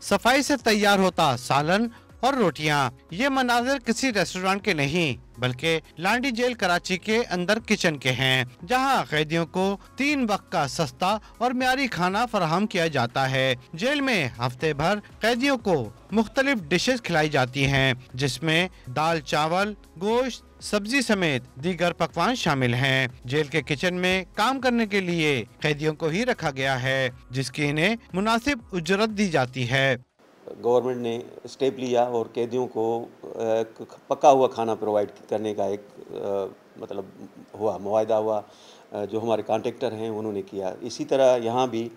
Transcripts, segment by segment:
सफाई से तैयार होता सालन और रोटियां। ये मनाजिर किसी रेस्टोरेंट के नहीं बल्कि लांडी जेल कराची के अंदर किचन के हैं, जहां कैदियों को 3 वक्त का सस्ता और म्यारी खाना फराहम किया जाता है। जेल में हफ्ते भर कैदियों को मुख्तलिफ डिशेज खिलाई जाती हैं, जिसमें दाल चावल, गोश्त, सब्जी समेत दीगर पकवान शामिल हैं। जेल के किचन में काम करने के लिए कैदियों को ही रखा गया है, जिसकी इन्हें मुनासिब उजरत दी जाती है। गवर्नमेंट ने स्टेप लिया और कैदियों को पका हुआ खाना प्रोवाइड करने का एक मतलब हुआ मुआहदा हुआ, जो हमारे कॉन्ट्रैक्टर हैं उन्होंने किया। इसी तरह यहाँ भी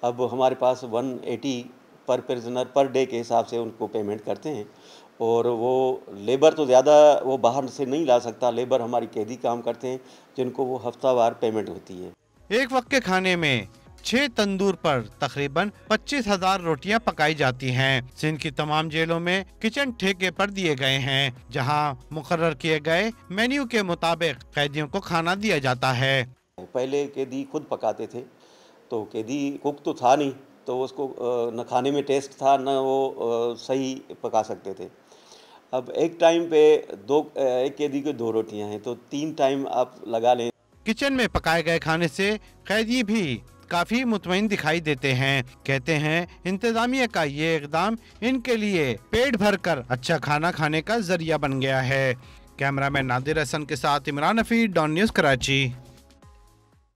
अब हमारे पास 180 पर प्रिजनर पर डे के हिसाब से उनको पेमेंट करते हैं, और वो लेबर तो ज़्यादा वो बाहर से नहीं ला सकता, लेबर हमारी कैदी काम करते हैं जिनको वो हफ्तावार पेमेंट होती है। एक वक्त के खाने में 6 तंदूर पर तकरीबन 25,000 रोटियां पकाई जाती हैं। सिंध की तमाम जेलों में किचन ठेके पर दिए गए हैं, जहां मुकर्रर किए गए मेन्यू के मुताबिक कैदियों को खाना दिया जाता है। पहले कैदी खुद पकाते थे, तो कैदी कुक तो था नहीं, तो उसको न खाने में टेस्ट था न वो सही पका सकते थे। अब एक टाइम पे एक कैदी को 2 रोटियां हैं, तो 3 टाइम आप लगा लें। किचन में पकाए गए खाने से कैदी भी काफी मुतमईन दिखाई देते हैं। कहते हैं इंतजामिया का ये इकदाम इनके लिए पेट भरकर अच्छा खाना खाने का जरिया बन गया है। कैमरामैन नादिर हसन के साथ इमरान हफीज, डॉन न्यूज़, कराची।